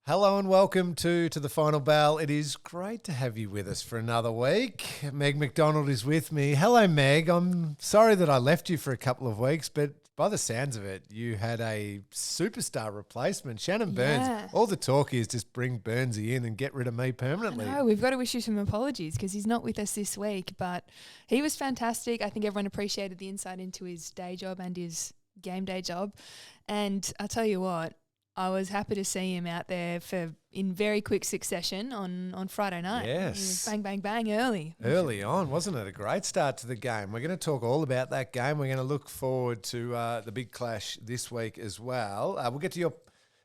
Hello and welcome to the Final Bell. It is great to have you with us for another week. Meg McDonald is with me. Hello, Meg. I'm sorry that I left you for a couple of weeks, but by the sounds of it, you had a superstar replacement, Shannon Burns. Yeah. All the talk is just bring Burnsy in and get rid of me permanently. No, we've got to issue some apologies because he's not with us this week, but he was fantastic. I think everyone appreciated the insight into his day job and his game day job. And I'll tell you what, I was happy to see him out there in very quick succession on Friday night. Yes. He was bang, bang, bang early. Early on, wasn't it? A great start to the game. We're going to talk all about that game. We're going to look forward to the big clash this week as well. We'll get to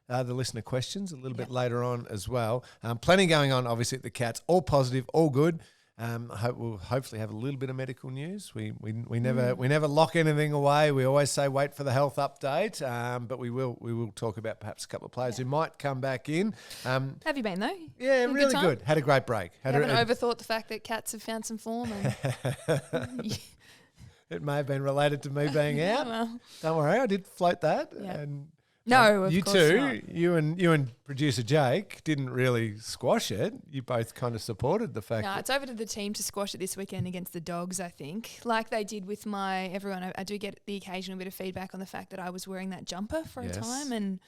the listener questions a little bit later on as well. Plenty going on, obviously, at the Cats. All positive, all good. We'll hopefully have a little bit of medical news. We never lock anything away. We always say wait for the health update, but we will talk about perhaps a couple of players who might come back in. Have you been though? Yeah, Had a really time? good. Had a great break. Haven't overthought the fact that Cats have found some form. And It may have been related to me being out. well, Don't worry, I did float that. Yeah. And no, of you course too, not. you and producer Jake didn't really squash it. You both kind of supported the fact No, that it's over to the team to squash it this weekend against the Dogs, I think. Like they did with everyone. I do get the occasional bit of feedback on the fact that I was wearing that jumper for a Yes. time, and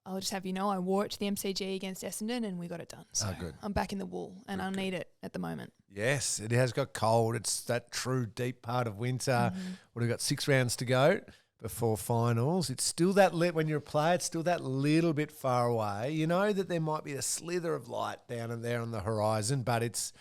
I'll just have you know I wore it to the MCG against Essendon and we got it done. So good. I'm back in the wool and I need it at the moment. yes, it has got cold. It's that true deep part of winter. Mm-hmm. We've got 6 rounds to go before finals. It's still when you're a player, it's still that little bit far away. You know that there might be a slither of light down and there on the horizon, but it's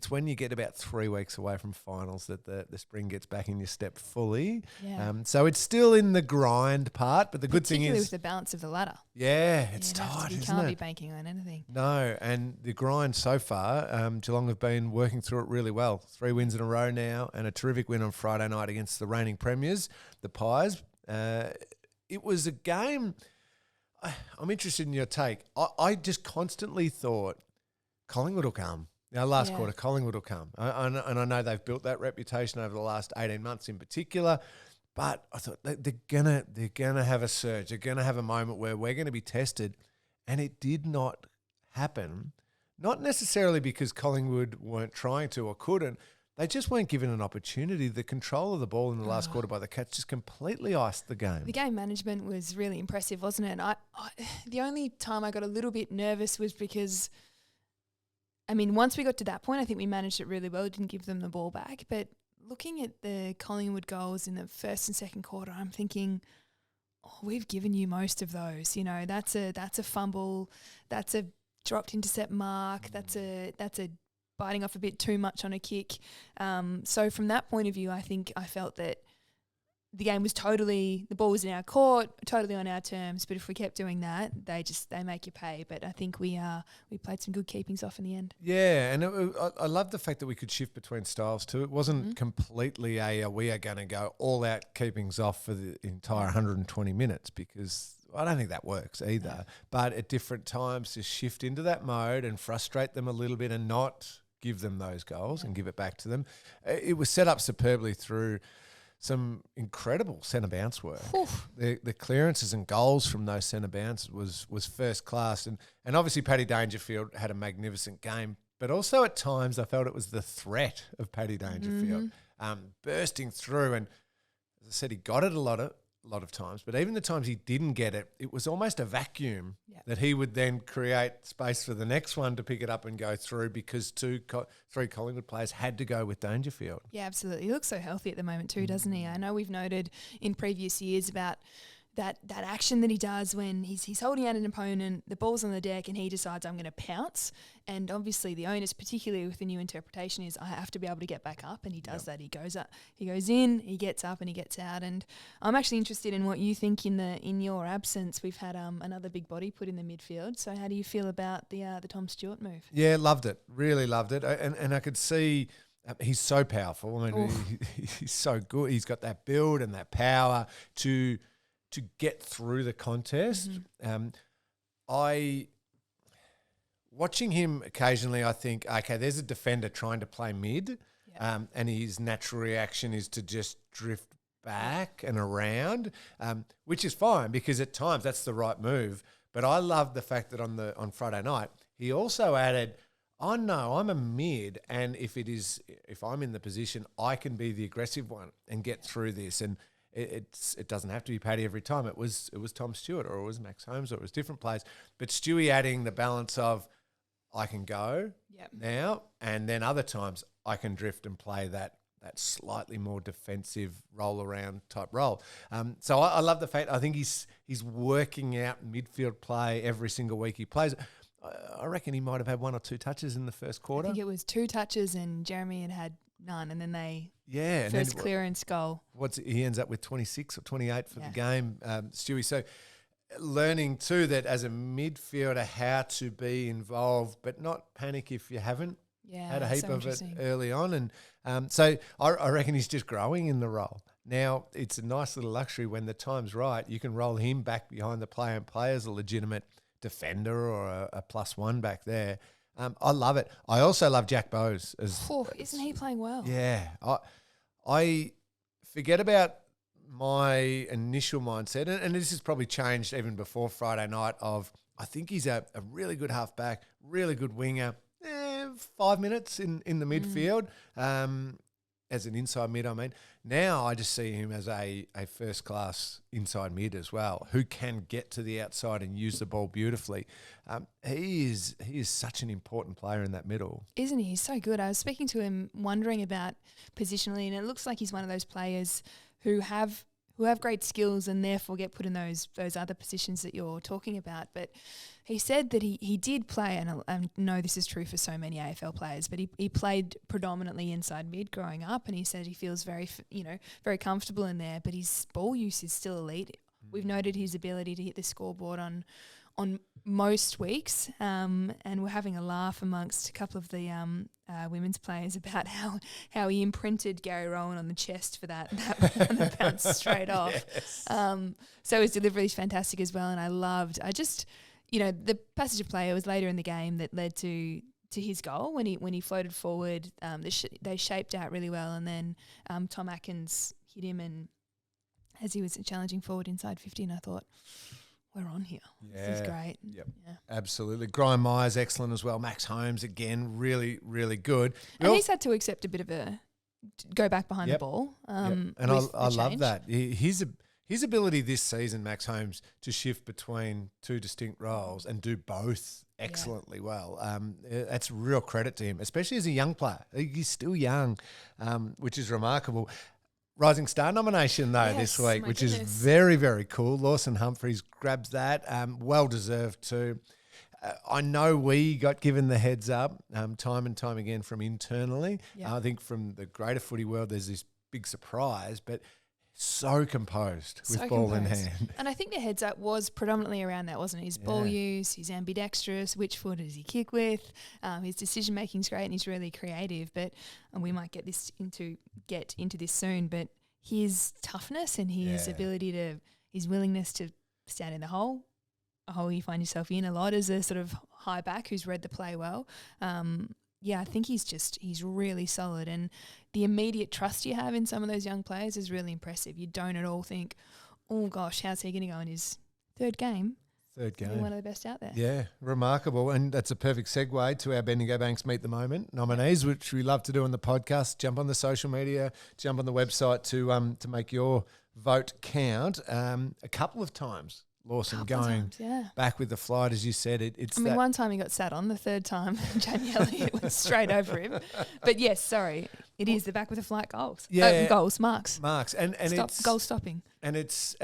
when you get about 3 weeks away from finals that the spring gets back in your step fully. Yeah. So it's still in the grind part, but the good thing Particularly is, with the balance of the ladder. it's You have to- tight, You isn't can't it? be banking on anything. No, and the grind so far, Geelong have been working through it really well. 3 wins in a row now and a terrific win on Friday night against the reigning premiers, the Pies. It was a game, I'm interested in your take. I just constantly thought Collingwood will come. Now, last quarter, Collingwood will come. And I know they've built that reputation over the last 18 months in particular, but I thought they're gonna have a surge. They're gonna have a moment where we're going to be tested, and it did not happen. Not necessarily because Collingwood weren't trying to or couldn't. They just weren't given an opportunity. The control of the ball in the last quarter by the Cats just completely iced the game. The game management was really impressive, wasn't it? The only time I got a little bit nervous was because, I mean, once we got to that point, I think we managed it really well. Didn't give them the ball back. But looking at the Collingwood goals in the first and second quarter, I'm thinking, we've given you most of those. You know, that's a fumble, that's a dropped intercept mark, that's a biting off a bit too much on a kick. So from that point of view, I think I felt that the game was the ball was in our court, totally on our terms. But if we kept doing that, they make you pay. But I think we played some good keepings off in the end. Yeah, and I love the fact that we could shift between styles too. It wasn't completely we are going to go all out keepings off for the entire 120 minutes because I don't think that works either. No. But at different times to shift into that mode and frustrate them a little bit and not give them those goals and give it back to them. It was set up superbly through some incredible centre bounce work. The clearances and goals from those centre bounces was first class. And obviously Paddy Dangerfield had a magnificent game, but also at times I felt it was the threat of Paddy Dangerfield bursting through. And as I said, he got it a lot of times, but even the times he didn't get it, it was almost a vacuum that he would then create space for the next one to pick it up and go through because 3 Collingwood players had to go with Dangerfield. Yeah, absolutely. He looks so healthy at the moment too, doesn't he? I know we've noted in previous years about that action that he does when he's holding out an opponent, the ball's on the deck and he decides I'm going to pounce. And obviously the onus, particularly with the new interpretation, is I have to be able to get back up, and he does that. He goes up, he goes in, he gets up and he gets out. And I'm actually interested in what you think in your absence. We've had another big body put in the midfield. So how do you feel about the Tom Stewart move? Yeah, loved it. Really loved it. And I could see he's so powerful. I mean, he's so good. He's got that build and that power to get through the contest. Watching him occasionally, I think, okay, there's a defender trying to play mid, and his natural reaction is to just drift back and around, which is fine because at times that's the right move. But I love the fact that on Friday night he also added, "I know I'm a mid, and if I'm in the position, I can be the aggressive one and get through this." And it doesn't have to be Paddy every time. It was Tom Stewart, or it was Max Holmes, or it was different players. But Stewie adding the balance of, I can go now, and then other times I can drift and play that slightly more defensive roll around type role. So I love the fact, I think he's working out midfield play every single week he plays. I reckon he might have had 1 or 2 touches in the first quarter. I think it was 2 touches and Jeremy had none, and then and first then clearance goal. He ends up with 26 or 28 for the game, Stewie. So learning too that as a midfielder how to be involved but not panic if you haven't had a heap of it early on. And so I reckon he's just growing in the role. Now, it's a nice little luxury when the time's right. You can roll him back behind the player and play as a legitimate defender or a +1 back there. I love it. I also love Jack Bowes. Isn't he playing well? Yeah. I forget about my initial mindset, and this has probably changed even before Friday night, of I think he's a really good halfback, really good winger, 5 minutes in the midfield, as an inside mid, I mean. Now I just see him as a first-class inside mid as well, who can get to the outside and use the ball beautifully. He is such an important player in that middle. Isn't he? He's so good. I was speaking to him, wondering about positionally, and it looks like he's one of those players who have great skills and therefore get put in those other positions that you're talking about. But he said that he did play, and I know this is true for so many AFL players, but he played predominantly inside mid growing up, and he said he feels very comfortable in there, but his ball use is still elite. We've noted his ability to hit the scoreboard on most weeks, and we're having a laugh amongst a couple of the women's players about how he imprinted Gary Rowan on the chest for that one that bounced straight off. Yes. So his delivery is fantastic as well, and the passage of play, it was later in the game that led to his goal when he floated forward. They shaped out really well, and then Tom Atkins hit him, and as he was challenging forward inside 50, and I thought, we're on here. Yeah. This is great. Yep. Yeah. Absolutely. Grime Myers, excellent as well. Max Holmes, again, really, really good. And he's had to accept a bit of go back behind the ball. And I love that. His ability this season, Max Holmes, to shift between 2 distinct roles and do both excellently well. That's real credit to him, especially as a young player. He's still young, which is remarkable. Rising Star nomination, though, this week, which is very, very cool. Lawson Humphreys grabs that. Well-deserved too. I know we got given the heads up time and time again from internally. I think from the greater footy world, there's this big surprise, but so composed with ball in hand. And I think the heads up was predominantly around that, wasn't it? His ball use, he's ambidextrous, which foot does he kick with? His decision making is great, and he's really creative. And we might get into this soon. But his toughness and his his willingness to stand in the hole, a hole you find yourself in a lot as a sort of high back who's read the play well. I think he's really solid, and the immediate trust you have in some of those young players is really impressive. You don't at all think, oh gosh, how's he going to go in his third game? One of the best out there. Yeah, remarkable. And that's a perfect segue to our Bendigo Banks Meet the Moment nominees, which we love to do on the podcast. Jump on the social media, jump on the website to make your vote count. A couple of times, Lawson going back with the flight, as you said. One time he got sat on, the third time Jamie Elliott went straight over him. But yes, sorry, it is the back with the flight goals. Marks. And it's goal stopping. And it's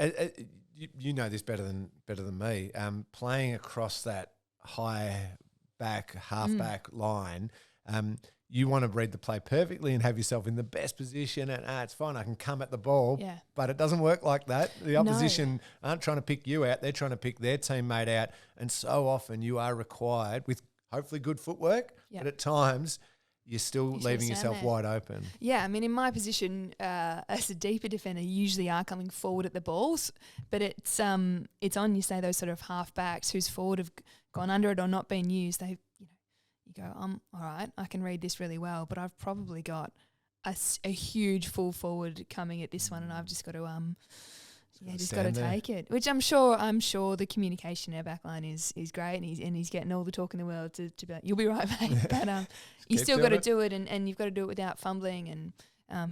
you know this better than me. Playing across that high back, half back line. You want to read the play perfectly and have yourself in the best position, and it's fine, I can come at the ball. Yeah. But it doesn't work like that. The opposition aren't trying to pick you out, they're trying to pick their teammate out. And so often you are required, with hopefully good footwork, but at times you're still leaving yourself wide open. Yeah, I mean, in my position as a deeper defender, you usually are coming forward at the balls, but it's on, you say, those sort of half backs whose forward have gone under it or not been used. You go, all right, I can read this really well, but I've probably got a huge full forward coming at this one, and I've just got to Yeah, just got to take it. Which I'm sure the communication in our backline is great, and he's getting all the talk in the world to be like, you'll be right, mate. But you still got to do it, and you've got to do it without fumbling, and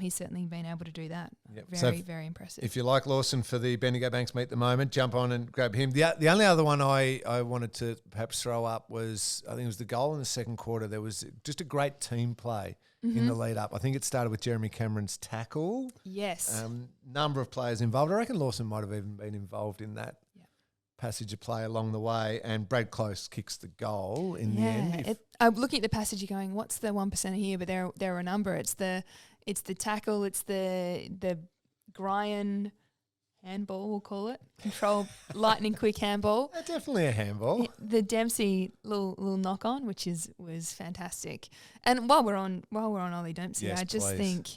he's certainly been able to do that. Yep. Very impressive. If you like Lawson for the Bendigo Banks meet at the moment, jump on and grab him. The only other one I wanted to perhaps throw up was, I think it was the goal in the second quarter. There was just a great team play in the lead up. I think it started with Jeremy Cameron's tackle. Yes. Number of players involved. I reckon Lawson might have even been involved in that passage of play along the way, and Brad Close kicks the goal in the end. I'm looking at the passage, you're going, what's the 1% here? But there are a number. It's the tackle, it's the Gryan handball, we'll call it. Control lightning quick handball. Definitely a handball. The Dempsey little knock on, which was fantastic. And while we're on Ollie Dempsey, I just think,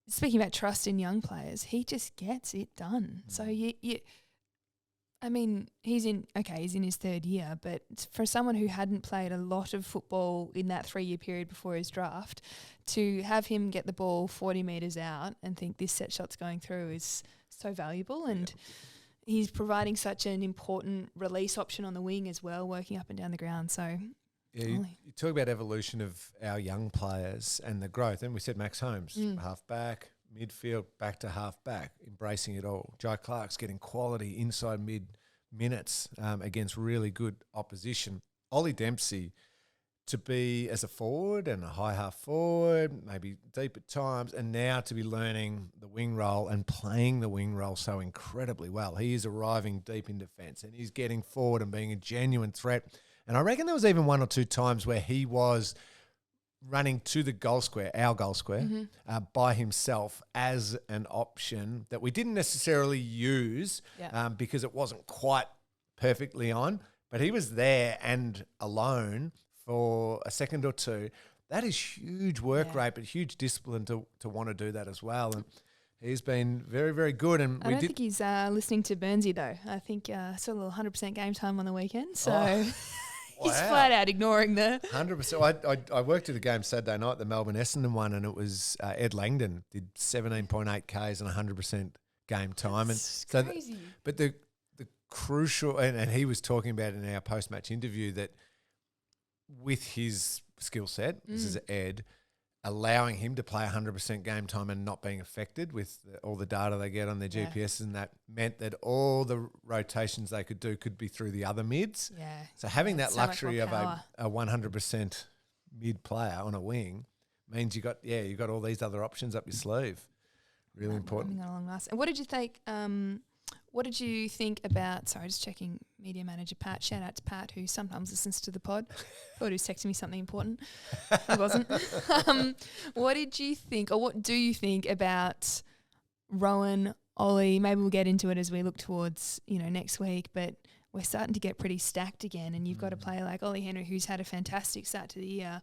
speaking about trust in young players, he just gets it done. So he's in his third year, but for someone who hadn't played a lot of football in that 3-year period before his draft, to have him get the ball 40 metres out and think this set shot's going through is so valuable. And he's providing such an important release option on the wing as well, working up and down the ground. So you talk about evolution of our young players and the growth. And we said Max Holmes, half back, midfield, back to half back, embracing it all. Jai Clark's getting quality inside mid minutes against really good opposition. Ollie Dempsey to be as a forward and a high half forward, maybe deep at times, and now to be learning the wing role and playing the wing role so incredibly well. He is arriving deep in defence and he's getting forward and being a genuine threat. And I reckon there was even 1 or 2 times where he was running to the goal square, our goal square, by himself as an option that we didn't necessarily use because it wasn't quite perfectly on, but he was there and alone for a second or two. That is huge work rate, but huge discipline to want to do that as well. And he's been very, very good. And I don't think he's listening to Burnsy though. I think saw a little 100% game time on the weekend, so... He's flat out ignoring the 100%. I worked at a game Saturday night, the Melbourne Essendon one, and it was Ed Langdon did 17.8 Ks and 100% game time. That's crazy. But the crucial, and he was talking about in our post-match interview that with his skill set, this is Ed, allowing him to play 100% game time and not being affected with all the data they get on their GPS, and that meant that all the rotations they could do could be through the other mids. Yeah. So having that luxury of a 100% mid player on a wing means you got all these other options up your sleeve. Really important. Along nice. And what did you think? What did you think about? Sorry, just checking. Media manager Pat. Shout out to Pat, who sometimes listens to the pod. Thought he was texting me something important. He wasn't. What did you think, or what do you think about Rowan, Ollie? Maybe we'll get into it as we look towards next week. But we're starting to get pretty stacked again, and you've got a player like Ollie Henry, who's had a fantastic start to the year,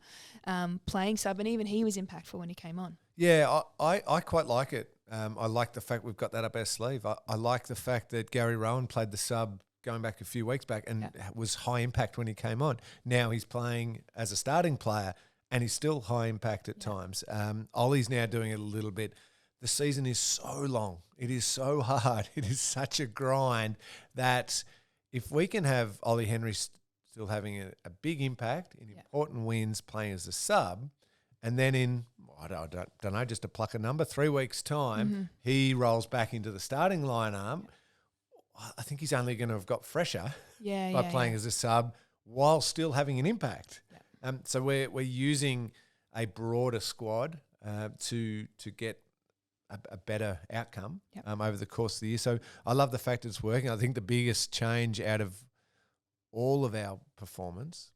playing sub, and even he was impactful when he came on. Yeah, I quite like it. I like the fact we've got that up our sleeve. I like the fact that Gary Rowan played the sub going back a few weeks back and was high impact when he came on. Now he's playing as a starting player and he's still high impact at times. Ollie's now doing it a little bit. The season is so long. It is so hard. It is such a grind that if we can have Ollie Henry still having a big impact in important wins playing as a sub, and then in, I don't know, just to pluck a number, 3 weeks' time, he rolls back into the starting lineup. I think he's only going to have got fresher by playing as a sub while still having an impact. Yeah. So we're using a broader squad to get a better outcome over the course of the year. So I love the fact it's working. I think the biggest change out of all of our performance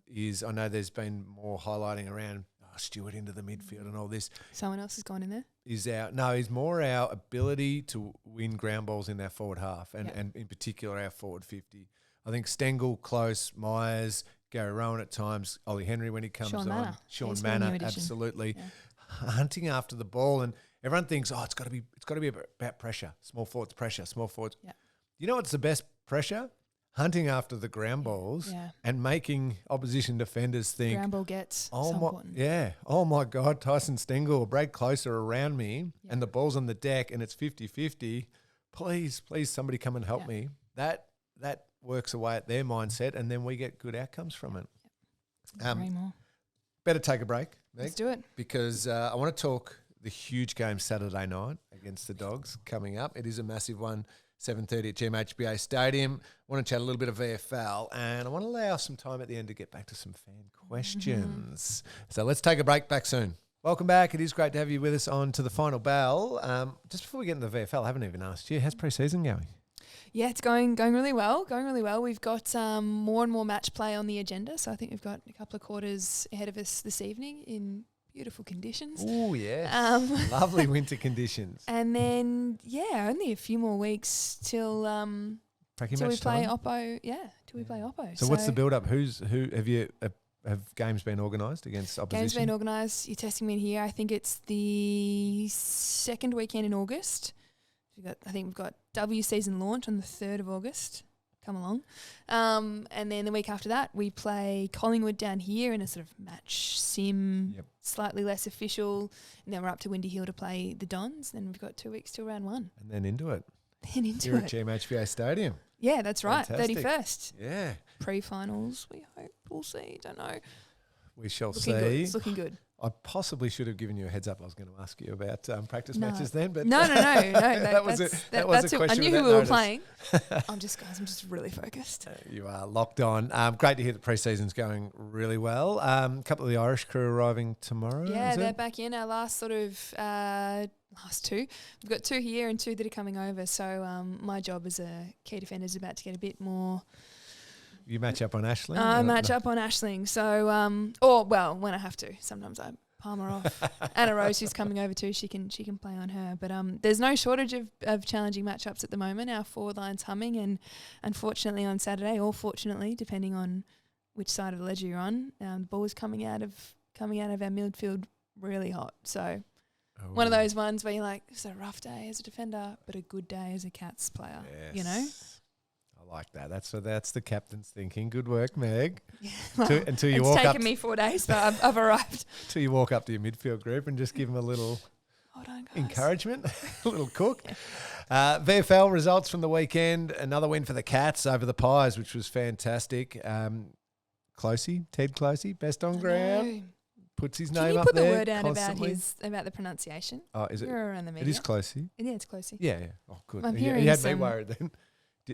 is, I know there's been more highlighting around Stewart into the midfield and all this. Someone else has gone in there? Is more our ability to win ground balls in our forward half and in particular our forward 50. I think Stengel, Close, Myers, Gary Rowan at times, Ollie Henry when he comes on, Sean Manor, absolutely. Yeah. Hunting after the ball, and everyone thinks, it's got to be about pressure. Small forwards pressure, small forwards. Yeah. You know what's the best pressure? Hunting after the ground balls and making opposition defenders think, ground ball gets oh my God, Tyson Stengel or Brad Close are around me and the ball's on the deck and it's 50-50, please, somebody come and help me. That works away at their mindset, and then we get good outcomes from it. Very more. Better take a break, Meg, Let's do it. because I want to talk the huge game Saturday night against the Dogs coming up. It is a massive one, 7:30 at GMHBA Stadium. I want to chat a little bit of VFL, and I want to allow some time at the end to get back to some fan questions. So let's take a break. Back soon. Welcome back. It is great to have you with us on to the final bell. Just before we get into the VFL, I haven't even asked you, how's pre-season going? Yeah, it's going really well. We've got more and more match play on the agenda, so I think we've got a couple of quarters ahead of us this evening in beautiful conditions. Oh, yes. Lovely winter conditions. And then, only a few more weeks till we play Oppo. Yeah, till we play Oppo. So what's the build-up? Have games been organised against opposition? Games been organised. You're testing me in here. I think it's the second weekend in August. I think we've got W season launch on the 3rd of August. Come along. And then the week after that, we play Collingwood down here in a sort of match sim, slightly less official. And then we're up to Windy Hill to play the Dons. Then we've got 2 weeks till round 1. And then into it. Here at GMHBA Stadium. Yeah, that's right. Fantastic. 31st. Yeah. Pre-finals, we hope. We'll see. Don't know. We shall Looking see. good. It's looking good. I possibly should have given you a heads up. I was going to ask you about practice matches then, but no. that was a question. I knew who we were playing. I'm just really focused. You are locked on. Great to hear the pre-season's going really well. A couple of the Irish crew arriving tomorrow. Yeah, they're back in. Our last last 2. We've got 2 here and 2 that are coming over. So my job as a key defender is about to get a bit more. You match up on Aisling? I match up on Aisling. So, when I have to. Sometimes I palm her off. Anna Rose, who's coming over too, she can play on her. But there's no shortage of challenging matchups at the moment. Our forward line's humming, and unfortunately on Saturday, or fortunately, depending on which side of the ledger you're on, the ball is coming out of our midfield really hot. So one of those ones where you're like, it's a rough day as a defender, but a good day as a Cats player. Yes. You know. I like that. That's the captain's thinking. Good work, Meg. Yeah, well, until you walk up. It's taken me 4 days, but I've arrived. Until you walk up to your midfield group and just give them a little encouragement, a little cook. Yeah. VFL results from the weekend. Another win for the Cats over the Pies, which was fantastic. Ted Closey, best on ground. Puts his name up there. Can you put the word out about the pronunciation? Oh, is it? You're around the media. It is Closey. Yeah, it's Closey. Yeah. Oh, good. I'm You had me worried then.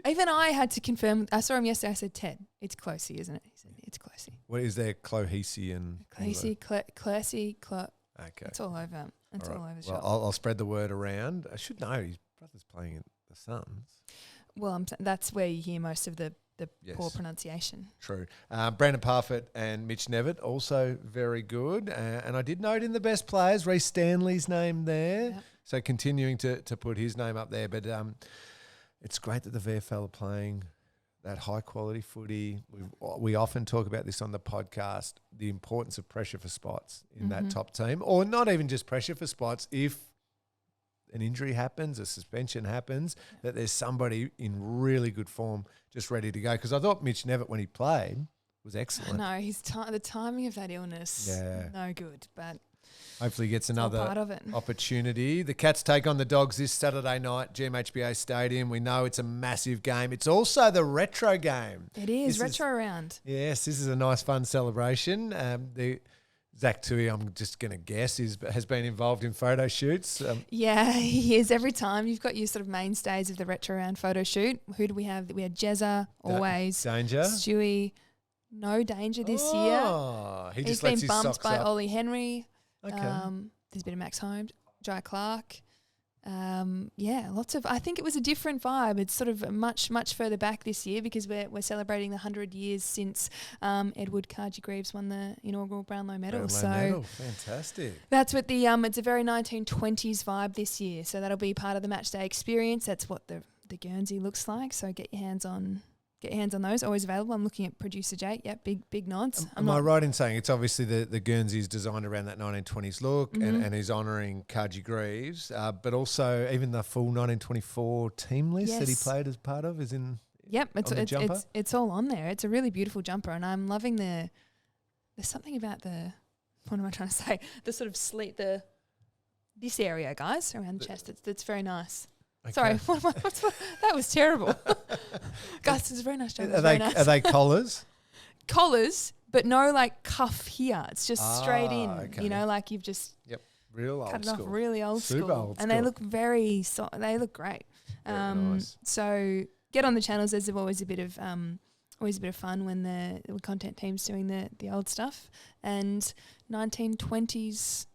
Even I had to confirm. I saw him yesterday. I said, Ted, it's Closey, isn't it? He said, it's Closey. What is there? Clohesi and... Closey, Closey, Okay. It's all over. It's all over the shop. I'll spread the word around. I should know his brother's playing at the Suns. Well, that's where you hear most of the poor pronunciation. True. Brandon Parfitt and Mitch Nevitt, also very good. And I did note in the best players, Reece Stanley's name there. Yep. So continuing to put his name up there. But it's great that the VFL are playing that high-quality footy. We often talk about this on the podcast, the importance of pressure for spots in that top team. Or not even just pressure for spots. If an injury happens, a suspension happens, that there's somebody in really good form just ready to go. Because I thought Mitch Nevitt, when he played, was excellent. No, the timing of that illness, no good. But hopefully he gets another opportunity. The Cats take on the Dogs this Saturday night, GMHBA Stadium. We know it's a massive game. It's also the retro game. It is, retro round. Yes, this is a nice, fun celebration. Zach Tui, I'm just going to guess, has been involved in photo shoots. Yeah, he is. Every time you've got your sort of mainstays of the retro round photo shoot. Who do we have? We had Jezza, always. Danger. Stewie, no danger this year. He's been bumped by Ollie Henry. Okay. There's been a Max Holmes, Jai Clark. Lots of. I think it was a different vibe. It's sort of much further back this year because we're celebrating the 100 years since Edward Cargy-Greaves won the inaugural Brownlow medal. Fantastic. That's what it's a very 1920s vibe this year. So that'll be part of the match day experience. That's what the Guernsey looks like. So get your hands on. Get your hands on those. Always available. I'm looking at producer Jake. Yep, big nods. Am I right in saying it's obviously the Guernsey is designed around that 1920s look and is honouring Cargy-Greaves, but also even the full 1924 team list that he played as part of is in. Yep, it's all on there. It's a really beautiful jumper, and I'm loving there's something about what am I trying to say? The sort of this area, guys, around the chest. That's very nice. Okay. Sorry, that was terrible. Guys, it's a very nice job. Are they collars? Collars, but no like cuff here. It's just straight in. Okay. You know, like you've just Real cut old it off school. really old Super school. old And they school. look they look great. Very nice. So get on the channels. There's always a bit of fun when the content team's doing the old stuff. And 1920s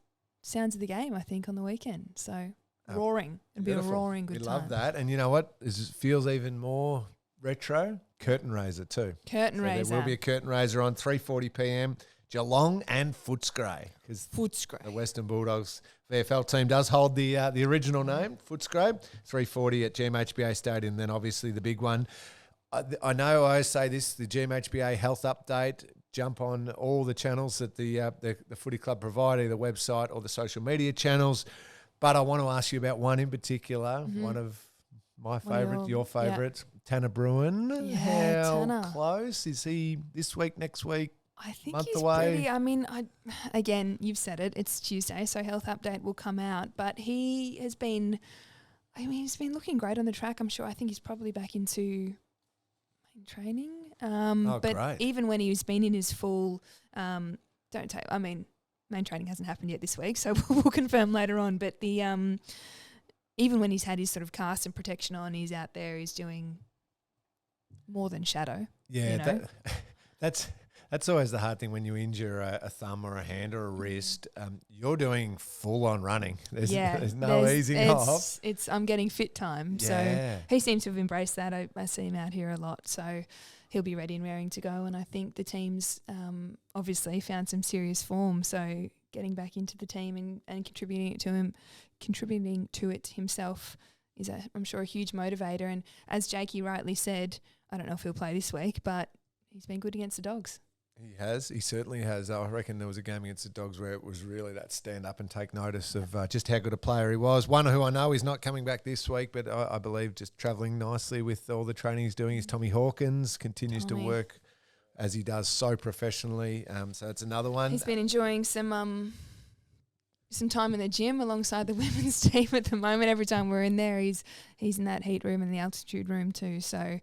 sounds of the game, I think, on the weekend. So roaring. It'd Beautiful. be a roaring good time. We love that. And you know what? It feels even more retro. Curtain raiser too. Curtain raiser. There will be a curtain raiser on 3:40 p.m. Geelong and Footscray, because the Western Bulldogs VFL team does hold the original name, Footscray. 3:40 at GMHBA Stadium. Then obviously the big one. I know I always say this: the GMHBA health update. Jump on all the channels that the Footy Club provide, either the website or the social media channels. But I want to ask you about one in particular, one of my favourite, your favourite, Tanner Bruin. Yeah, How Tanner. close is he this week, next week? I think month he's away? pretty. I mean, again, you've said it. It's Tuesday, so health update will come out. But he has been. I mean, he's been looking great on the track. I'm sure. I think he's probably back into training. But great. even when he's been in his full, main training hasn't happened yet this week, so we'll confirm later on. But the even when he's had his sort of cast and protection on, he's out there. He's doing more than shadow. Yeah, you know? that's always the hard thing when you injure a thumb or a hand or a wrist. You're doing full on running. There's no easing off. I'm getting fit time. Yeah. So he seems to have embraced that. I see him out here a lot. So he'll be ready and raring to go. And I think the team's obviously found some serious form. So getting back into the team and contributing to it himself is, I'm sure, a huge motivator. And as Jakey rightly said, I don't know if he'll play this week, but he's been good against the Dogs. He has. He certainly has. I reckon there was a game against the Dogs where it was really that stand up and take notice of just how good a player he was. One who I know is not coming back this week, but I believe just travelling nicely with all the training he's doing is Tommy Hawkins. Continues to work as he does so professionally. So it's another one. He's been enjoying some time in the gym alongside the women's team at the moment. Every time we're in there, he's in that heat room and the altitude room too. So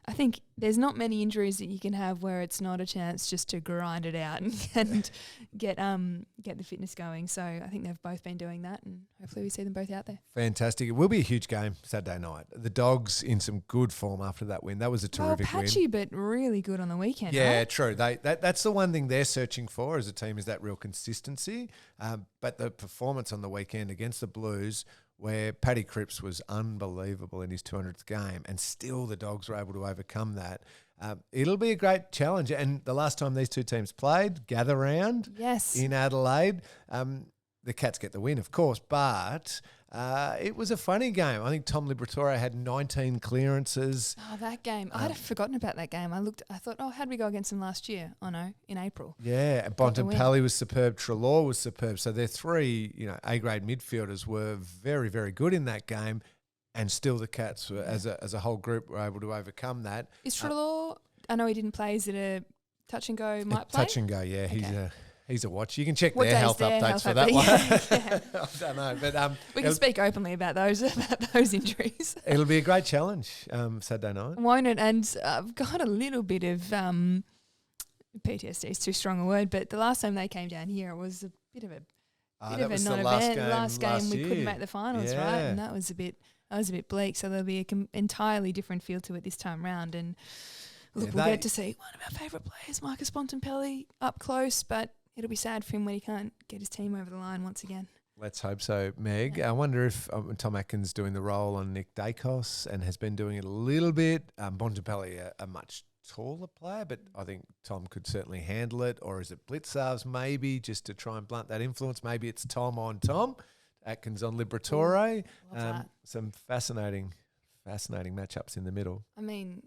I think there's not many injuries that you can have where it's not a chance just to grind it out and get the fitness going. So I think they've both been doing that, and hopefully we see them both out there. Fantastic. It will be a huge game Saturday night. The Dogs in some good form after that win. That was a terrific win. Patchy, but really good on the weekend. Yeah, right? true. That's the one thing they're searching for as a team, is that real consistency. But the performance on the weekend against the Blues, where Paddy Cripps was unbelievable in his 200th game, and still the Dogs were able to overcome that. It'll be a great challenge. And the last time these two teams played, Gather Round in Adelaide, the Cats get the win, of course, but it was a funny game. I think Tom Liberatore had 19 clearances. Oh, that game. I had forgotten about that game. I thought, how did we go against them last year? Oh, no, in April. Yeah, and Bontempelli was superb. Treloar was superb. So their three, A-grade midfielders were very, very good in that game, and still the Cats, were, as a whole group, were able to overcome that. Is Treloar, I know he didn't play, is it a touch and go might play? Touch and go, yeah. Okay. He's a watch. You can check What their day's health their updates health for that update? one. Yeah. I don't know, but we can speak openly about those injuries. It'll be a great challenge Saturday night. Won't it? And I've got a little bit of PTSD is too strong a word, but the last time they came down here, it was a bit of a non-event. Last game we couldn't make the finals, right? And that was a bit bleak. So there'll be an entirely different feel to it this time round. And look, we'll get to see one of our favourite players, Marcus Bontempelli, up close, but it'll be sad for him when he can't get his team over the line once again. Let's hope so, Meg. Yeah. I wonder if Tom Atkins doing the role on Nick Dacos and has been doing it a little bit. Bontempelli, a much taller player, but I think Tom could certainly handle it. Or is it Blitzarves maybe, just to try and blunt that influence? Maybe it's Tom on Tom, Atkins on Liberatore. Some fascinating matchups in the middle. I mean,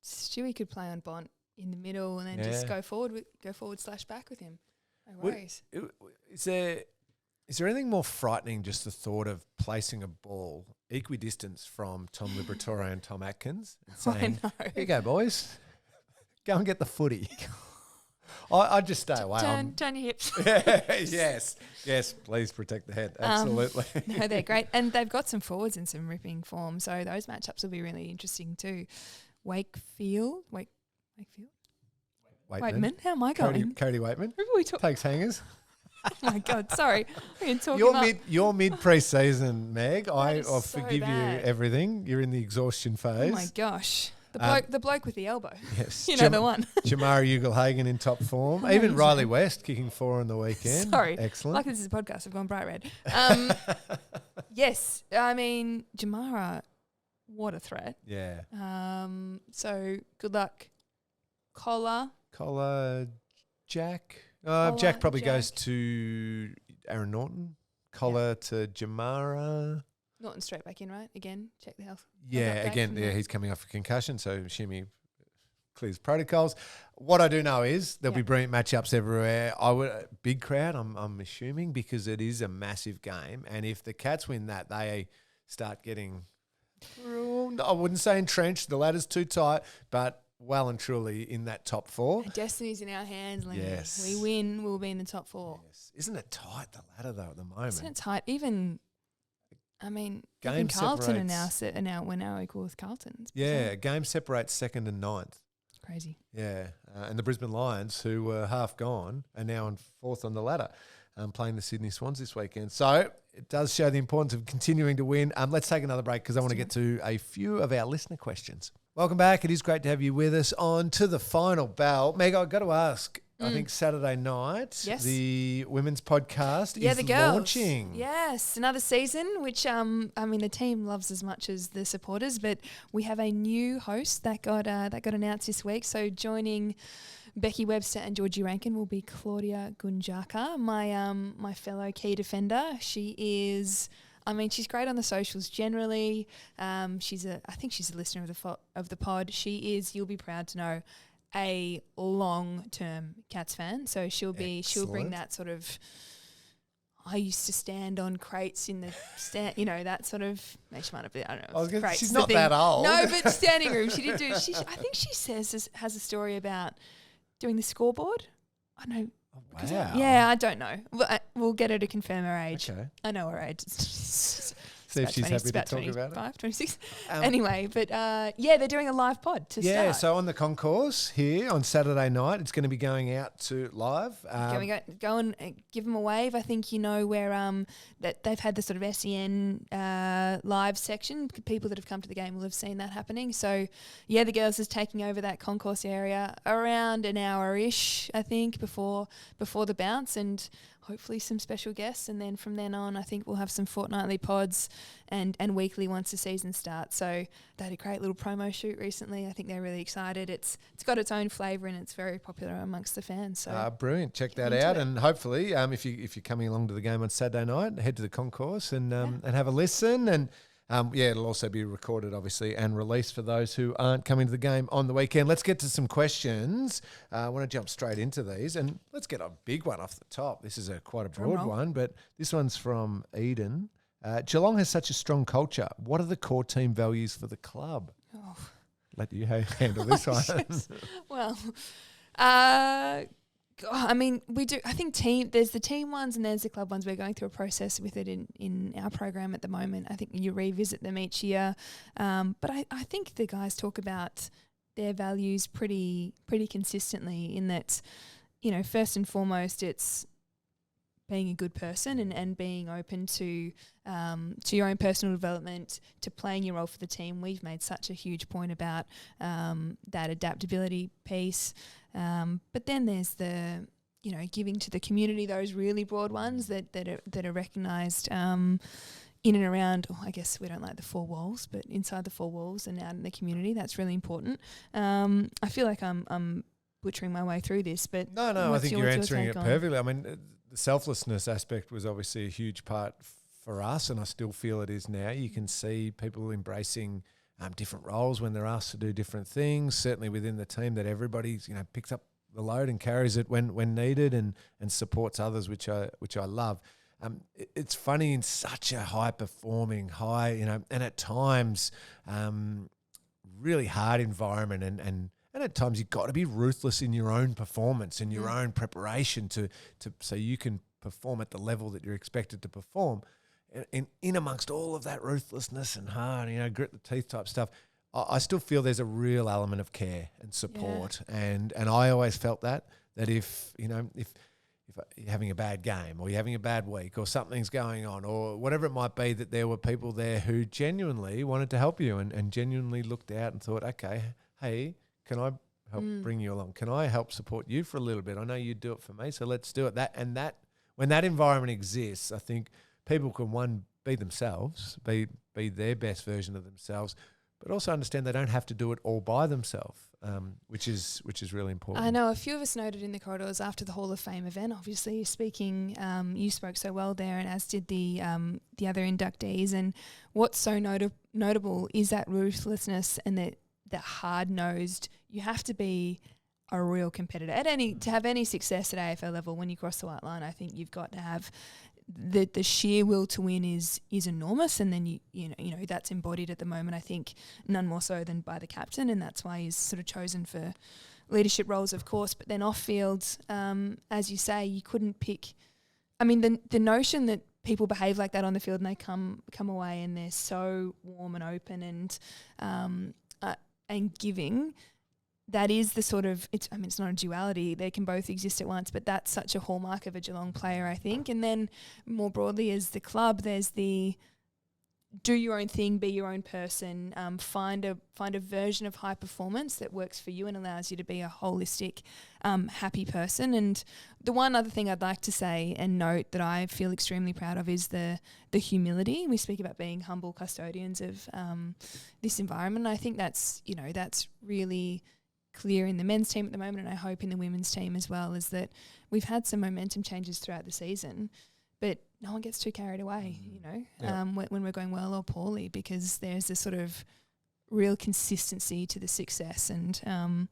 Stewie could play on Bont in the middle and then just go forward / back with him. No worries. Is there anything more frightening, just the thought of placing a ball equidistance from Tom Liberatore and Tom Atkins and saying, here you go, boys, go and get the footy? I'd just stay away. Turn your hips. Yes, please protect the head. Absolutely. No, they're great. And they've got some forwards in some ripping form. So those matchups will be really interesting too. Wakefield? Waitman. How am I going? Cody Waitman. Who are we talking? Takes hangers. Oh my God, sorry. We're going to talk You're mid pre-season, Meg. I'll so forgive bad. you everything. You're in the exhaustion phase. Oh my gosh. The bloke with the elbow. Yes. You know the one. Jamara Ugle-Hagan in top form. Even Amazing. Riley West kicking 4 on the weekend. Sorry. Excellent. Like this is a podcast. I've gone bright red. Yes. I mean, Jamara, what a threat. Yeah. So good luck. Collar, Jack. Collar, Jack probably Jack. goes to Aaron Norton. Collar to Jamara. Norton straight back in, right? Again, check the health. Yeah, update again, from yeah, that. he's coming off a concussion, so Shimmy clears protocols. What I do know is there'll be brilliant matchups everywhere. Big crowd, I'm assuming, because it is a massive game, and if the Cats win that, they start getting, I wouldn't say entrenched, the ladder's too tight, but well and truly in that top 4. Destiny's in our hands, Lingy. Yes. We win, we'll be in the top 4. Yes. Isn't it tight, the ladder, though, at the moment? Isn't it tight? Even Game Carlton separates. we're now equal with Carlton. It's Yeah, bizarre. game separates 2nd and 9th. Crazy. Yeah, and the Brisbane Lions, who were half gone, are now on 4th on the ladder, playing the Sydney Swans this weekend. So it does show the importance of continuing to win. Let's take another break because I want to get to a few of our listener questions. Welcome back. It is great to have you with us. On to the final bell. Meg, I've got to ask, I think Saturday night, Yes. the women's podcast Yeah, is the girls. launching. Yes, another season, which the team loves as much as the supporters. But we have a new host that got announced this week. So joining Becky Webster and Georgie Rankin will be Claudia Gunjaka, my fellow key defender. She is. She's great on the socials generally. I think she's a listener of the pod. She is. You'll be proud to know, a long-term Cats fan. So she'll bring that sort of. I used to stand on crates in the stand, that sort of. Maybe she might have been. I don't know. Crates, she's not that old. No, but standing room. She did do. I think she has a story about doing the scoreboard. I know. Oh, wow. Yeah, I don't know. We'll get her to confirm her age. Okay. I know her age. See if she's happy to talk about it. 25, 26. Anyway, but they're doing a live pod to start. Yeah, so on the concourse here on Saturday night, it's going to be going out to live. Can we go and give them a wave? I think you know where that they've had the sort of SEN live section. People that have come to the game will have seen that happening. So, yeah, the girls is taking over that concourse area around an hour-ish, I think, before the bounce, and hopefully some special guests, and then from then on I think we'll have some fortnightly pods and weekly once the season starts. So they had a great little promo shoot recently. I think they're really excited. It's got its own flavour and it's very popular amongst the fans. So brilliant. Check that out. And hopefully if you're coming along to the game on Saturday night, head to the concourse and have a listen. And it'll also be recorded, obviously, and released for those who aren't coming to the game on the weekend. Let's get to some questions. I want to jump straight into these, and let's get a big one off the top. This is quite a broad one, but this one's from Eden. Geelong has such a strong culture. What are the core team values for the club? Oh. Let you handle this one. Yes. Well, we do. I think there's the team ones and there's the club ones. We're going through a process with it in our program at the moment. I think you revisit them each year. But I think the guys talk about their values pretty consistently in that, first and foremost, it's being a good person and being open to your own personal development, to playing your role for the team. We've made such a huge point about that adaptability piece. But then there's the, giving to the community, those really broad ones that are recognised in and around, I guess we don't like the 4 walls, but inside the 4 walls and out in the community, that's really important. I feel like I'm butchering my way through this, but no, I think you're answering it perfectly. I mean, the selflessness aspect was obviously a huge part for us, and I still feel it is now. You can see people embracing different roles when they're asked to do different things, certainly within the team, that everybody picks up the load and carries it when needed and supports others, which I love. It's funny, in such a high-performing, and at times really hard environment and And at times you've got to be ruthless in your own performance and your own preparation to so you can perform at the level that you're expected to perform. And in amongst all of that ruthlessness and hard, grit the teeth type stuff, I still feel there's a real element of care and support. And I always felt that if you're having a bad game or you're having a bad week or something's going on or whatever it might be, that there were people there who genuinely wanted to help you and genuinely looked out and thought, okay, hey, can I help bring you along? Can I help support you for a little bit? I know you do it for me, so let's do it. When that environment exists, I think people can, be themselves, be their best version of themselves, but also understand they don't have to do it all by themselves, which is really important. I know a few of us noted in the corridors after the Hall of Fame event, obviously speaking, you spoke so well there, and as did the other inductees. And what's so notable is that ruthlessness and that hard-nosed. You have to be a real competitor to have any success at AFL level. When you cross the white line, I think you've got to have the sheer will to win is enormous, and then you know that's embodied at the moment. I think none more so than by the captain, and that's why he's sort of chosen for leadership roles, of course. But then off field, as you say, you couldn't pick. I mean, the notion that people behave like that on the field and they come away and they're so warm and open and giving. That is the sort of, it's not a duality. They can both exist at once, but that's such a hallmark of a Geelong player, I think. And then more broadly as the club, there's the do your own thing, be your own person, find a version of high performance that works for you and allows you to be a holistic, happy person. And the one other thing I'd like to say and note that I feel extremely proud of is the humility. We speak about being humble custodians of this environment. And I think that's really clear in the men's team at the moment, and I hope in the women's team as well, is that we've had some momentum changes throughout the season, but no one gets too carried away, when we're going well or poorly, because there's a sort of real consistency to the success. And I'm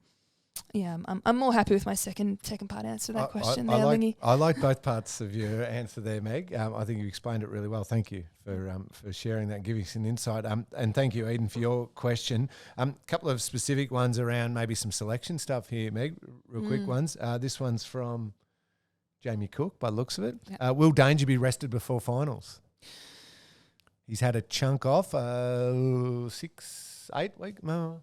more happy with my second part answer to that question there, Lingy. I like both parts of your answer there, Meg. I think you explained it really well. Thank you for sharing that and giving us an insight. And thank you, Eden, for your question. A couple of specific ones around maybe some selection stuff here, Meg, real quick ones. This one's from Jamie Cook, by the looks of it. Yep. Will Danger be rested before finals? He's had a chunk off, 6, 8 weeks, no,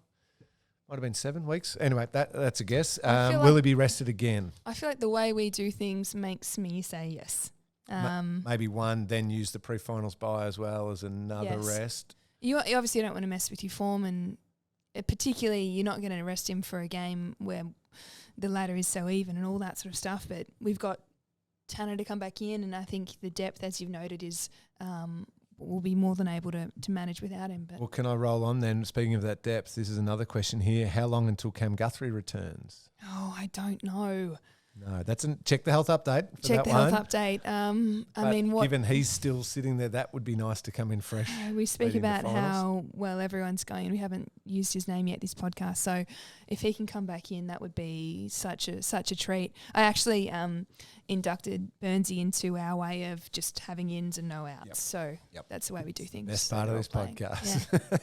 might have been 7 weeks. Anyway, that's a guess. Will he be rested again? I feel like the way we do things makes me say yes. Maybe one, then use the pre-finals bye as well as another rest. You obviously don't want to mess with your form, and particularly you're not going to rest him for a game where the ladder is so even and all that sort of stuff. But we've got Tanner to come back in, and I think the depth, as you've noted, is will be more than able to manage without him. But well, can I roll on then? Speaking of that depth, this is another question here. How long until Cam Guthrie returns? Oh, I don't know. No, check the health update. Check the health update. Given he's still sitting there, that would be nice to come in fresh. We speak about how well everyone's going. We haven't used his name yet this podcast, so if he can come back in, that would be such a treat. I actually inducted Burnsy into our way of just having ins and no outs. So that's the way we do things. Best part of this podcast. Yeah.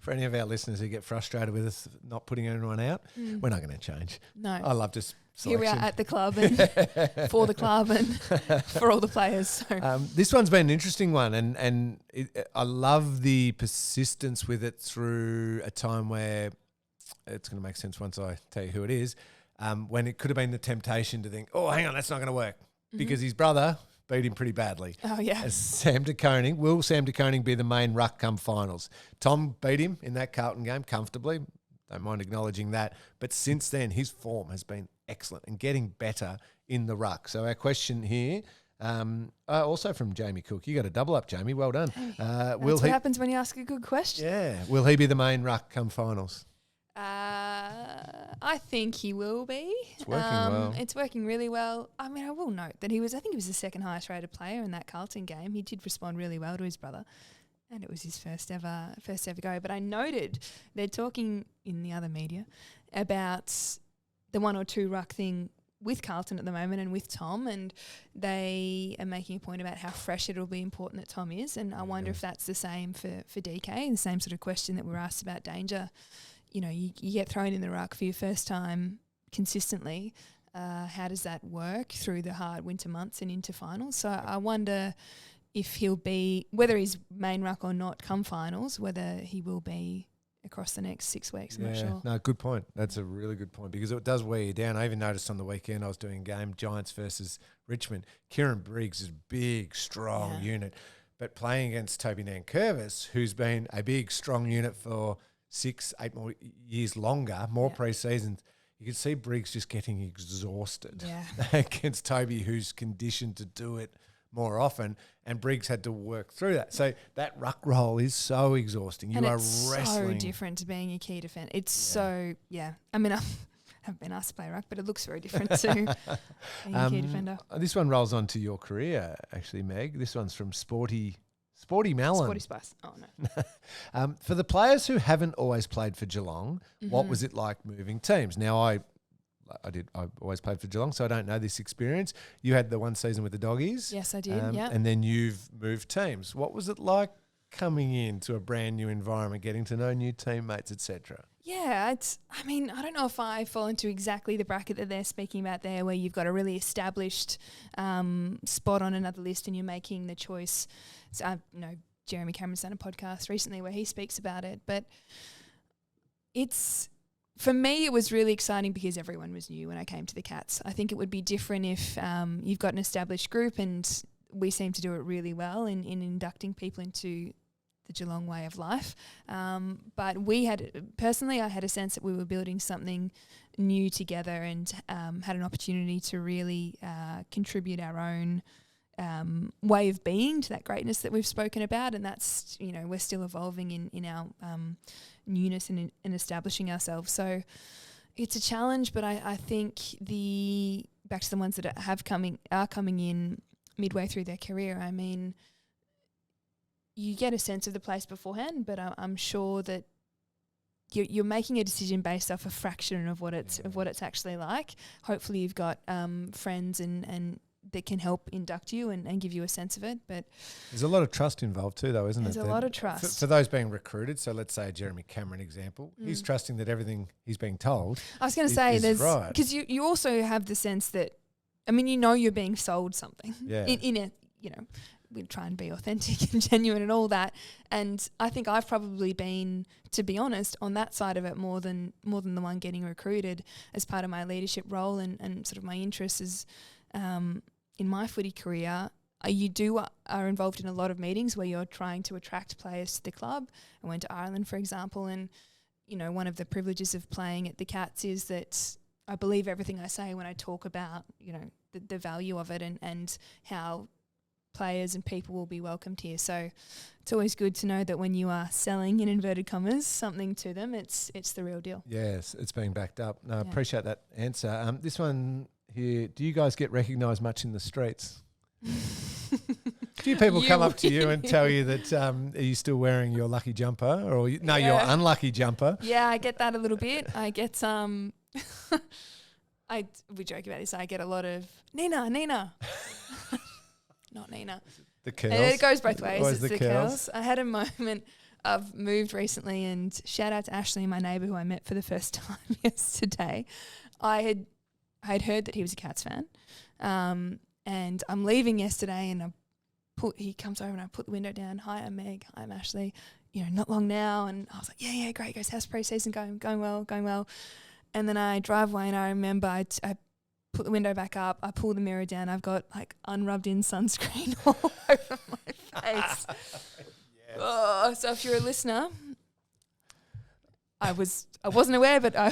For any of our listeners who get frustrated with us not putting anyone out, we're not going to change. No, I love just. Here we are at the club and for the club and for all the players. So. This one's been an interesting one, and I love the persistence with it through a time where it's going to make sense once I tell you who it is, when it could have been the temptation to think, oh, hang on, that's not going to work, because his brother beat him pretty badly. Oh, yeah. As Sam De Koning. Will Sam De Koning be the main ruck come finals? Tom beat him in that Carlton game comfortably. Don't mind acknowledging that. But since then, his form has been excellent and getting better in the ruck. So our question here, also from Jamie Cook. You got a double up, Jamie. Well done. That's what happens when you ask a good question. Yeah. Will he be the main ruck come finals? I think he will be. It's working well. It's working really well. I mean, I will note that I think he was the second highest rated player in that Carlton game. He did respond really well to his brother. And it was his first ever go. But I noted they're talking in the other media about the 1 or 2 ruck thing with Carlton at the moment and with Tom, and they are making a point about how fresh it'll be important that Tom is. And I wonder if that's the same for DK, the same sort of question that we were asked about Danger you get thrown in the ruck for your first time consistently. How does that work through the hard winter months and into finals? So I wonder if he'll be, whether he's main ruck or not come finals, whether he will be across the next 6 weeks. I'm not sure. No, good point. That's a really good point because it does wear you down. I even noticed on the weekend I was doing a game, Giants versus Richmond. Kieran Briggs is a big, strong unit, but playing against Toby Nankervis, who's been a big, strong unit for 6-8 more years longer, more pre-seasons, you can see Briggs just getting exhausted against Toby, who's conditioned to do it more often, and Briggs had to work through that. So that ruck role is so exhausting. You are wrestling. So different to being a key defender. It's so, I mean, I haven't been asked to play ruck, but it looks very different to being a key defender. This one rolls on to your career, actually, Meg. This one's from Sporty Malin. Sporty Spice. Oh, no. For the players who haven't always played for Geelong, what was it like moving teams? Now, I always played for Geelong, so I don't know this experience. You had the one season with the Doggies. Yes, I did, And then you've moved teams. What was it like coming into a brand new environment, getting to know new teammates, etc.? Yeah, I don't know if I fall into exactly the bracket that they're speaking about there, where you've got a really established spot on another list and you're making the choice. So, Jeremy Cameron's done a podcast recently where he speaks about it, but for me, it was really exciting because everyone was new when I came to the Cats. I think it would be different if you've got an established group, and we seem to do it really well in inducting people into the Geelong way of life. But I had a sense that we were building something new together and had an opportunity to really contribute our own way of being to that greatness that we've spoken about. And that's, we're still evolving in our newness and in establishing ourselves. So it's a challenge, but I think back to the ones that are coming in midway through their career, I mean, you get a sense of the place beforehand, but I'm sure that you're making a decision based off a fraction of what it's actually like. Hopefully you've got friends and that can help induct you and give you a sense of it. But there's a lot of trust involved too, though, isn't it? There's a lot of trust. For those being recruited, so let's say a Jeremy Cameron example, he's trusting that everything he's being told I was going to say, is right. Because you also have the sense that, you're being sold something. Yeah. We try and be authentic and genuine and all that. And I think I've probably been, to be honest, on that side of it more than the one getting recruited as part of my leadership role and sort of my interests is in my footy career. Are involved in a lot of meetings where you're trying to attract players to the club. I went to Ireland, for example, and one of the privileges of playing at the Cats is that I believe everything I say when I talk about the value of it and how players and people will be welcomed here. So it's always good to know that when you are selling, in inverted commas, something to them, it's the real deal. Yes, it's being backed up. No, I appreciate that answer. This one here, do you guys get recognised much in the streets? Do people come up to you and tell you that are you still wearing your lucky jumper or your unlucky jumper? Yeah, I get that a little bit. I get we joke about this. I get a lot of Nina. Not Nina. The curls. And it goes both ways. Always it's the curls. I had a moment. I've moved recently, and shout out to Ashley, my neighbour, who I met for the first time yesterday. I had heard that he was a Cats fan, and I'm leaving yesterday, and he comes over and I put the window down. Hi, I'm Meg. Hi, I'm Ashley. Not long now, and I was like, yeah, great. He goes, how's pre-season going well. And then I drive away, and I remember I put the window back up, I pull the mirror down, I've got like unrubbed in sunscreen all over my face. Yes. So if you're a listener, I wasn't aware, but I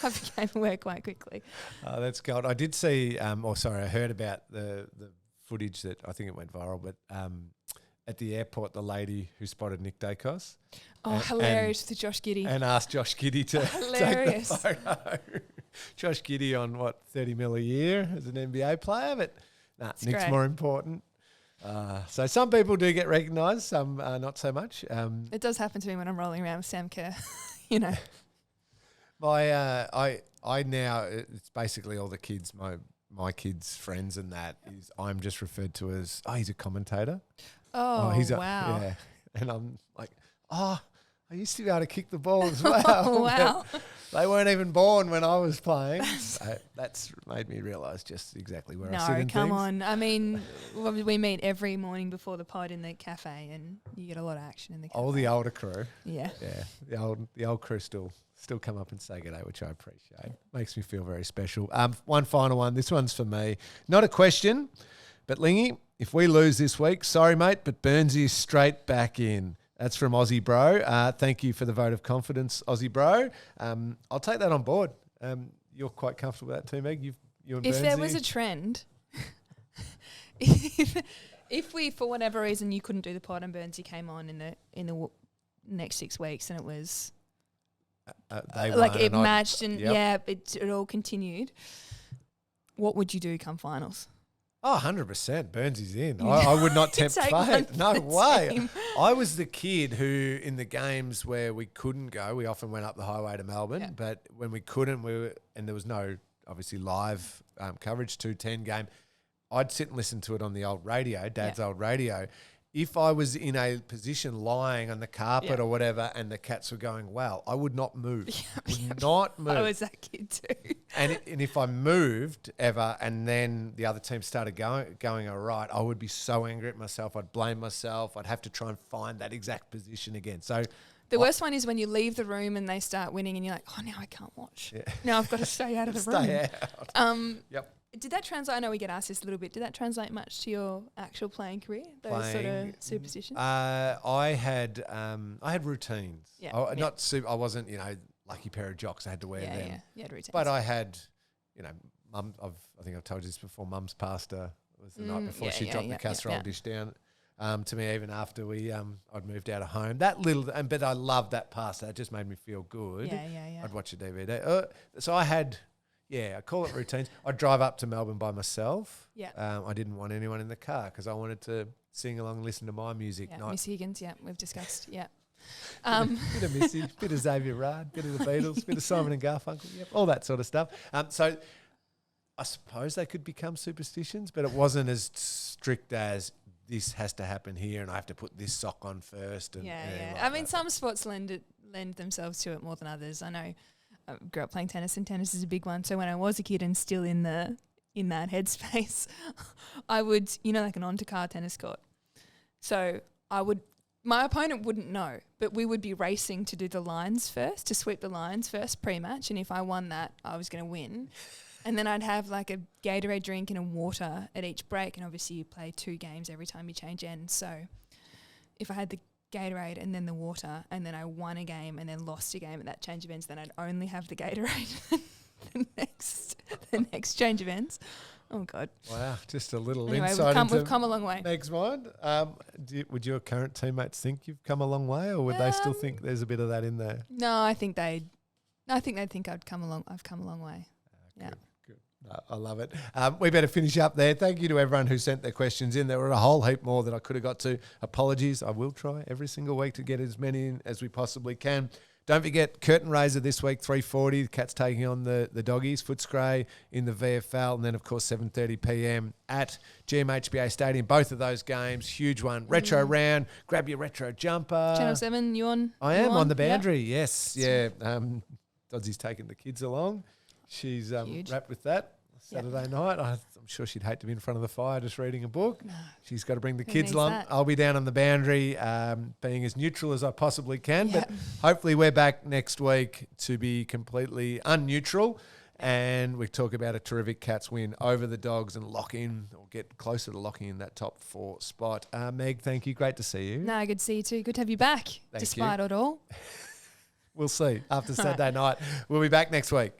became aware quite quickly. That's gold. I did see, I heard about the footage that I think it went viral, but at the airport, the lady who spotted Nick Dacos. Oh, hilarious to Josh Giddey. And asked Josh Giddey to take the photo. Josh Giddey on, 30 mil a year as an NBA player, but Nick's great. More important. So some people do get recognised, some not so much. It does happen to me when I'm rolling around with Sam Kerr, I now, it's basically all the kids, my kids' friends and that, is I'm just referred to as, he's a commentator. Wow. Yeah. And I'm like, I used to be able to kick the ball as well. Oh, wow. They weren't even born when I was playing. So that's made me realise just exactly where I sit No, in come things. on. I mean, we meet every morning before the pod in the cafe, and you get a lot of action in the cafe. Oh, the older crew. Yeah. Yeah, the old crew still come up and say good day, which I appreciate. Makes me feel very special. One final one. This one's for me. Not a question, but Lingy, if we lose this week, sorry, mate, but Burnsy is straight back in. That's from Aussie Bro. Thank you for the vote of confidence, Aussie Bro. I'll take that on board. You're quite comfortable with that too, Meg? You and If Burnsy? there was a trend, if we, for whatever reason, you couldn't do the pod and Burnsy came on in the next 6 weeks and it was they like won it and matched and yep. it all continued, what would you do come finals? Oh, 100%. Burnsy's in. I would not tempt Take fate. one No for the way. team. I was the kid who, in the games where we couldn't go, we often went up the highway to Melbourne, Yeah. but when we couldn't, and there was no, obviously, live coverage, 2:10 game, I'd sit and listen to it on the old radio, Dad's old radio. If I was in a position lying on the carpet or whatever and the Cats were going well, I would not move. Would not move. I was that kid too. And if I moved ever and then the other team started going all right, I would be so angry at myself. I'd blame myself. I'd have to try and find that exact position again. So The worst one is when you leave the room and they start winning and you're like, oh, now I can't watch. Yeah. Now I've got to stay out of the room. stay out. Yep. Did that translate? I know we get asked this a little bit. Did that translate much to your actual playing career? Those sort of superstitions. I had routines. Yeah. I wasn't lucky pair of jocks. I had to wear them. Yeah. You had routines. But I had, Mum. I think I've told you this before. Mum's pasta was the night before she dropped the casserole dish down. To me, even after I'd moved out of home, but I loved that pasta. It just made me feel good. Yeah. I'd watch a DVD. So I had, I call it routines. I'd drive up to Melbourne by myself. Yeah. I didn't want anyone in the car because I wanted to sing along and listen to my music. Yeah. Miss Higgins. Yeah, we've discussed. Yeah. Bit of Missy, bit of Xavier Rudd, bit of the Beatles, bit of Simon and Garfunkel, all that sort of stuff. So I suppose they could become superstitions, but it wasn't as strict as this has to happen here and I have to put this sock on first. And Yeah. I mean, some sports lend themselves to it more than others. I know I grew up playing tennis and tennis is a big one. So when I was a kid and still in that headspace, I would, like an on-to-car tennis court. So my opponent wouldn't know, but we would be racing to do the lines first, to sweep the lines first pre-match. And if I won that, I was going to win. And then I'd have like a Gatorade drink and a water at each break. And obviously you play 2 games every time you change ends. So if I had the Gatorade and then the water and then I won a game and then lost a game at that change of ends, then I'd only have the Gatorade the next change of ends. Oh, God. Wow, just a little Anyway, insight we've come a long way. Meg's mind. Would your current teammates think you've come a long way, or would they still think there's a bit of that in there? No, I think they'd think I've come a long way. Yeah. Good. I love it. We better finish up there. Thank you to everyone who sent their questions in. There were a whole heap more that I could have got to. Apologies. I will try every single week to get as many in as we possibly can. Don't forget, curtain raiser this week, 3:40. The Cats taking on the Doggies, Footscray in the VFL. And then, of course, 7:30 p.m. at GMHBA Stadium. Both of those games, huge one. Retro round. Grab your retro jumper. Channel 7, you on? I am on the boundary, yes. Yeah. Dodsie's taking the kids along. She's wrapped with that. Saturday night. I'm sure she'd hate to be in front of the fire just reading a book. No. She's got to bring the kids along. That? I'll be down on the boundary being as neutral as I possibly can. But hopefully we're back next week to be completely unneutral and we talk about a terrific Cats win over the Dogs and lock in or get closer to locking in that top 4 spot. Meg, thank you. Great to see you. No, good to see you too. Good to have you back despite it all. We'll see after Saturday night. We'll be back next week.